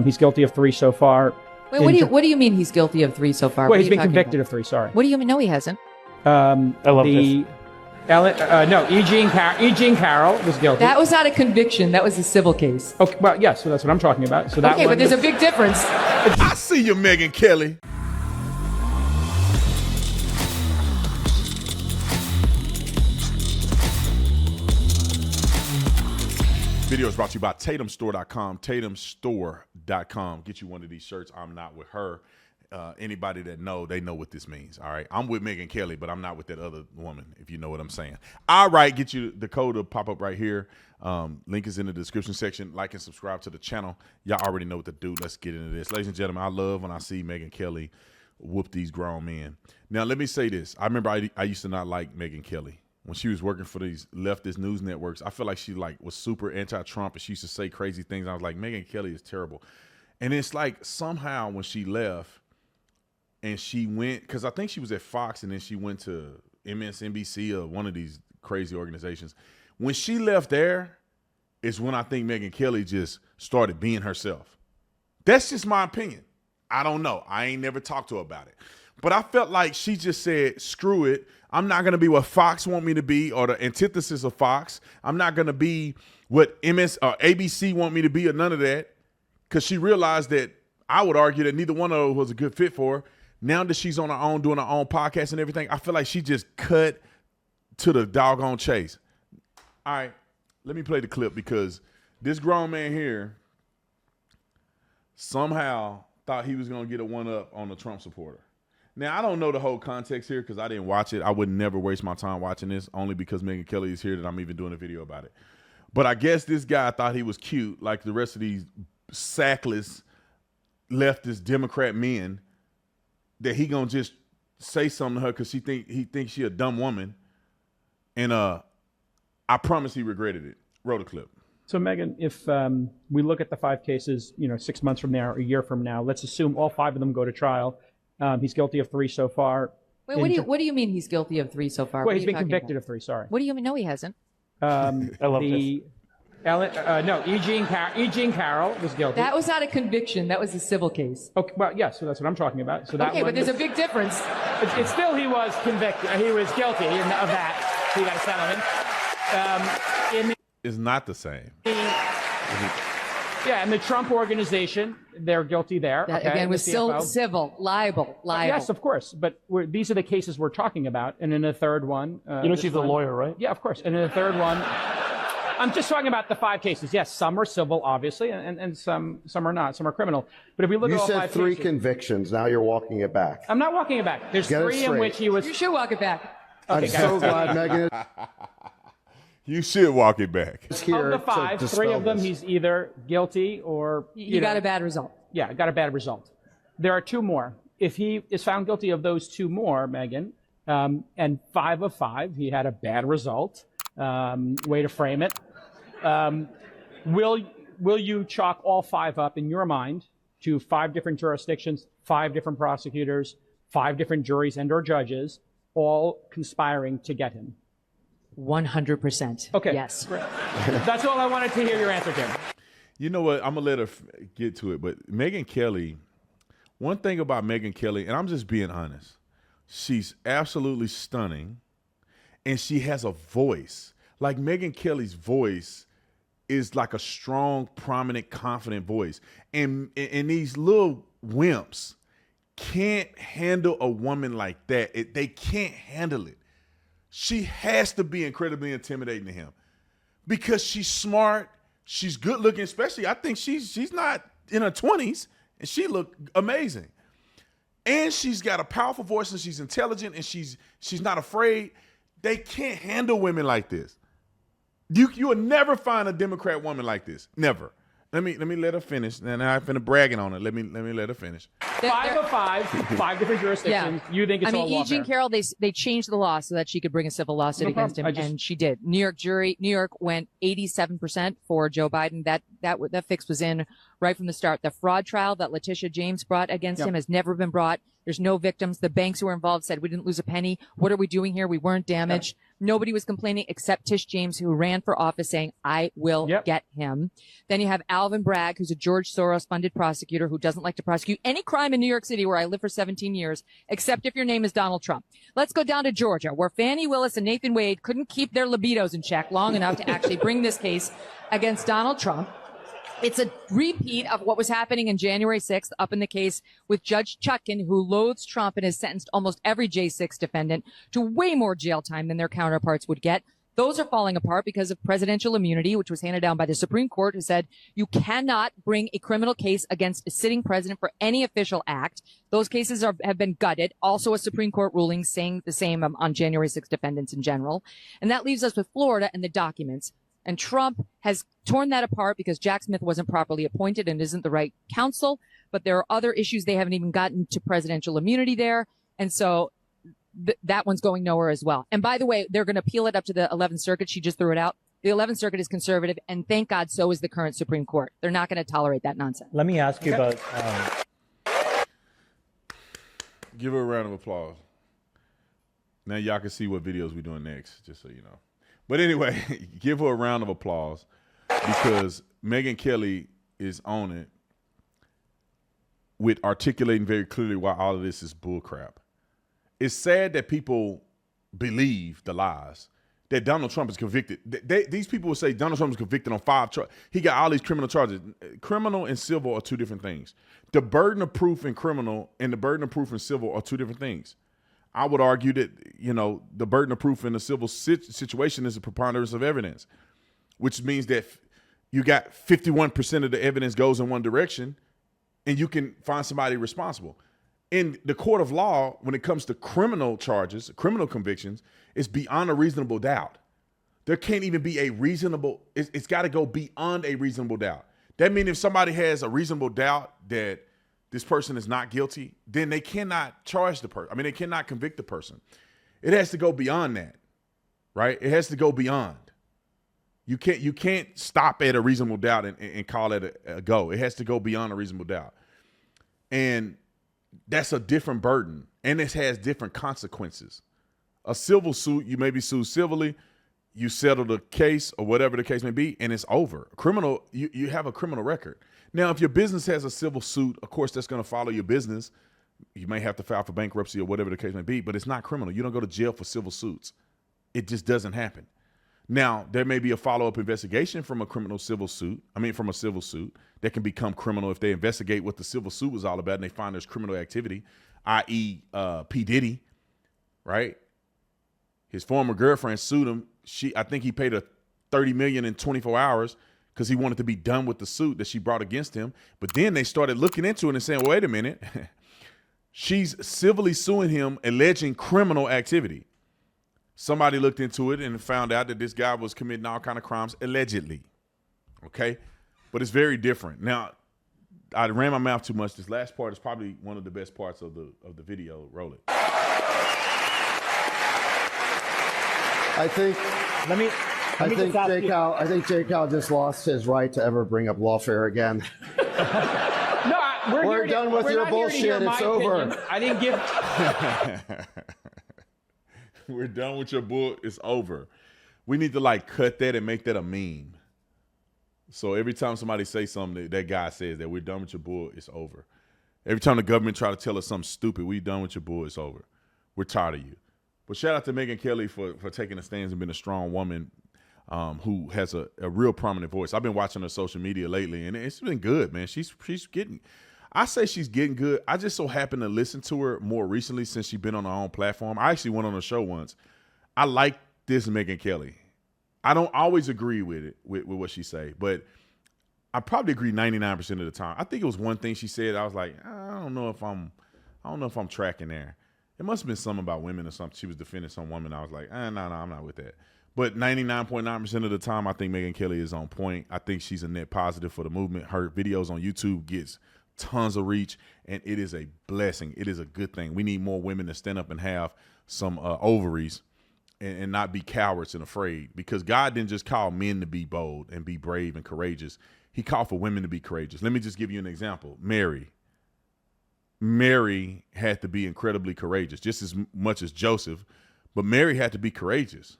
He's guilty of 3 so far. Wait, what do you mean he's guilty of 3 so far? Well, he's been convicted of 3. Sorry. What do you mean? No, he hasn't. I love this. No, E. Jean Carroll was guilty. That was not a conviction. That was a civil case. Okay, well, yes, so that's what I'm talking about. So that okay, but there's a big difference. I see you, Megyn Kelly. Video is brought to you by TatumStore.com. TatumStore.com. Get you one of these shirts. I'm not with her. Anybody that know, they know what this means. All right. I'm with Megyn Kelly, but I'm not with that other woman, if you know what I'm saying. All right. Get you the code will pop up right here. Link is in the description section. Like and subscribe to the channel. Y'all already know what to do. Let's get into this. Ladies and gentlemen, I love when I see Megyn Kelly whoop these grown men. Now, let me say this. I remember I used to not like Megyn Kelly. When she was working for these leftist news networks, I feel like she was super anti-Trump and she used to say crazy things. I was like, Megyn Kelly is terrible. And it's like somehow when she left and she went, because I think she was at Fox and then she went to MSNBC or one of these crazy organizations. When she left there is when I think Megyn Kelly just started being herself. That's just my opinion. I don't know. I ain't never talked to her about it. But I felt like she just said, screw it. I'm not going to be what Fox want me to be or the antithesis of Fox. I'm not going to be what ABC want me to be or none of that, because she realized that I would argue that neither one of those was a good fit for her. Now that she's on her own, doing her own podcast and everything, I feel like she just cut to the doggone chase. All right, let me play the clip because this grown man here somehow thought he was going to get a one-up on the Trump supporter. Now, I don't know the whole context here because I didn't watch it. I would never waste my time watching this, only because Megyn Kelly is here that I'm even doing a video about it. But I guess this guy thought he was cute like the rest of these sackless leftist Democrat men, that he gonna just say something to her because he thinks she a dumb woman. And I promise he regretted it. Roll the clip. So, Megyn, if we look at the 5 cases, 6 months from now or a year from now, let's assume all 5 of them go to trial. He's guilty of 3 so far. Wait, what do you mean he's guilty of 3 so far? Well, he's been convicted of 3. Sorry. What do you mean? No, he hasn't. I love this. No, E. Jean Carroll was guilty. That was not a conviction. That was a civil case. Okay, well, yes, so that's what I'm talking about. So that okay, but there's a big difference. It's still he was convicted. He was guilty of that. He got a settlement. It's not the same. Yeah, and the Trump organization, they're guilty there. That, again, was still civil, liable. Yes, of course. But these are the cases we're talking about. And in the third one... she's a lawyer, right? Yeah, of course. And in the third one... I'm just talking about the 5 cases. Yes, some are civil, obviously, and some are not. Some are criminal. But if we look at all 5 cases... You said 3 convictions. Now you're walking it back. I'm not walking it back. There's 3 in which he was... You should walk it back. Okay, I'm so glad Megyn... You should walk it back. Of the 5, 3 of them, he's either guilty or... He got a bad result. Yeah, got a bad result. There are 2 more. If he is found guilty of those 2 more, Megyn, and 5 of 5, he had a bad result. Way to frame it. Will you chalk all 5 up in your mind to 5 different jurisdictions, 5 different prosecutors, 5 different juries and or judges, all conspiring to get him? 100%. Okay. Yes. That's all I wanted to hear your answer to. You know what? I'm going to let her get to it. But Megyn Kelly, one thing about Megyn Kelly, and I'm just being honest, she's absolutely stunning, and she has a voice. Like Megyn Kelly's voice is like a strong, prominent, confident voice. And these little wimps can't handle a woman like that. They can't handle it. She has to be incredibly intimidating to him because she's smart. She's good looking, especially I think she's not in her 20s and she looked amazing. And she's got a powerful voice and she's intelligent and she's not afraid. They can't handle women like this. You will never find a Democrat woman like this. Never. Let me let her finish. And I'm finna bragging on her. Let me let her finish. 5 of 5, 5 different jurisdictions. Yeah. You think it's all lawfare? Jean Carroll, they changed the law so that she could bring a civil lawsuit against him, and she did. New York went 87% for Joe Biden. That fix was in right from the start. The fraud trial that Letitia James brought against him has never been brought. There's no victims. The banks who were involved said we didn't lose a penny. What are we doing here? We weren't damaged. Nobody was complaining except Tish James, who ran for office saying, I will get him. Then you have Alvin Bragg, who's a George Soros-funded prosecutor who doesn't like to prosecute any crime in New York City, where I lived for 17 years, except if your name is Donald Trump. Let's go down to Georgia, where Fani Willis and Nathan Wade couldn't keep their libidos in check long enough to actually bring this case against Donald Trump. It's a repeat of what was happening in January 6th up in the case with Judge Chutkan, who loathes Trump and has sentenced almost every J6 defendant to way more jail time than their counterparts would get. Those are falling apart because of presidential immunity, which was handed down by the Supreme Court, who said you cannot bring a criminal case against a sitting president for any official act. Those cases have been gutted. Also a Supreme Court ruling saying the same on January 6 defendants in general. And that leaves us with Florida and the documents. And Trump has torn that apart because Jack Smith wasn't properly appointed and isn't the right counsel. But there are other issues. They haven't even gotten to presidential immunity there. And so that one's going nowhere as well. And by the way, they're going to appeal it up to the 11th Circuit. She just threw it out. The 11th Circuit is conservative, and thank God so is the current Supreme Court. They're not going to tolerate that nonsense. Let me ask you about... Give her a round of applause. Now y'all can see what videos we're doing next, just so you know. But anyway, give her a round of applause because Megyn Kelly is on it with articulating very clearly why all of this is bullcrap. It's sad that people believe the lies, that Donald Trump is convicted. These people will say Donald Trump is convicted on 5 charges. He got all these criminal charges. Criminal and civil are two different things. The burden of proof in criminal and the burden of proof in civil are two different things. I would argue that, you know, the burden of proof in a civil situation is a preponderance of evidence, which means that you got 51% of the evidence goes in one direction and you can find somebody responsible. In the court of law, when it comes to criminal charges, criminal convictions, it's beyond a reasonable doubt. There can't even be a reasonable, it's got to go beyond a reasonable doubt. That means if somebody has a reasonable doubt that this person is not guilty, then they cannot charge the person. I mean, they cannot convict the person. It has to go beyond that, right? It has to go beyond. You can't stop at a reasonable doubt and call it a go. It has to go beyond a reasonable doubt. And that's a different burden, and it has different consequences. A civil suit, you may be sued civilly, you settle the case or whatever the case may be, and it's over. Criminal, you have a criminal record. Now, if your business has a civil suit, of course, that's going to follow your business. You may have to file for bankruptcy or whatever the case may be, but it's not criminal. You don't go to jail for civil suits. It just doesn't happen. Now, there may be a follow-up investigation from a from a civil suit that can become criminal if they investigate what the civil suit was all about and they find there's criminal activity, i.e. P. Diddy, right? His former girlfriend sued him. I think he paid her $30 million in 24 hours because he wanted to be done with the suit that she brought against him. But then they started looking into it and saying, well, wait a minute. She's civilly suing him, alleging criminal activity. Somebody looked into it and found out that this guy was committing all kind of crimes, allegedly. Okay? But it's very different. Now, I ran my mouth too much. This last part is probably one of the best parts of the video. Roll it. I think J. Cal just lost his right to ever bring up lawfare again. No, we're done with your bullshit. It's over. I didn't give. We're done with your bull. It's over. We need to like cut that and make that a meme. So every time somebody say something, that guy says that we're done with your bull, it's over. Every time the government try to tell us something stupid, we done with your bull, it's over. We're tired of you. But shout out to Megyn Kelly for taking a stance and being a strong woman who has a real prominent voice. I've been watching her social media lately, and it's been good, man. She's getting, I say she's getting good. I just so happen to listen to her more recently since she's been on her own platform. I actually went on her show once. I like this Megyn Kelly. I don't always agree with it, with what she say, but I probably agree 99% of the time. I think it was one thing she said. I was like, I don't know if I'm tracking there. It must have been something about women or something. She was defending some woman. I was like, no, I'm not with that. But 99.9% of the time, I think Megyn Kelly is on point. I think she's a net positive for the movement. Her videos on YouTube gets tons of reach, and it is a blessing. It is a good thing. We need more women to stand up and have some ovaries and not be cowards and afraid, because God didn't just call men to be bold and be brave and courageous. He called for women to be courageous. Let me just give you an example. Mary had to be incredibly courageous, just as much as Joseph, but Mary had to be courageous.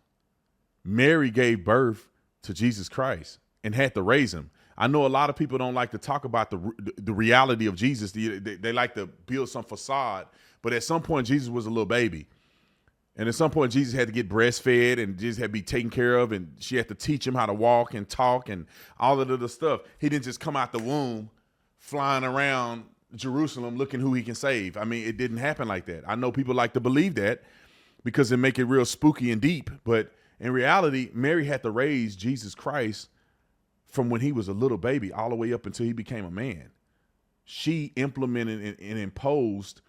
Mary gave birth to Jesus Christ and had to raise him. I know a lot of people don't like to talk about the reality of Jesus. They like to build some facade, but at some point Jesus was a little baby. And at some point Jesus had to get breastfed and Jesus had to be taken care of, and she had to teach him how to walk and talk and all of the other stuff. He didn't just come out the womb flying around Jerusalem looking who he can save. I mean, it didn't happen like that. I know people like to believe that because it make it real spooky and deep, but in reality, Mary had to raise Jesus Christ from when he was a little baby all the way up until he became a man. She implemented and imposed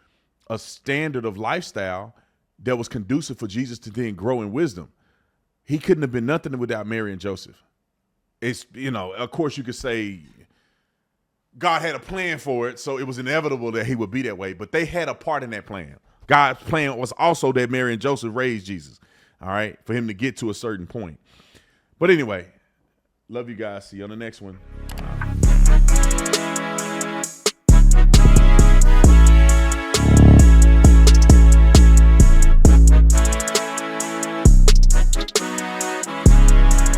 a standard of lifestyle that was conducive for Jesus to then grow in wisdom. He couldn't have been nothing without Mary and Joseph. It's, you know, of course you could say God had a plan for it, so it was inevitable that he would be that way, but they had a part in that plan. God's plan was also that Mary and Joseph raised Jesus, all right, for him to get to a certain point. But anyway, love you guys. See you on the next one.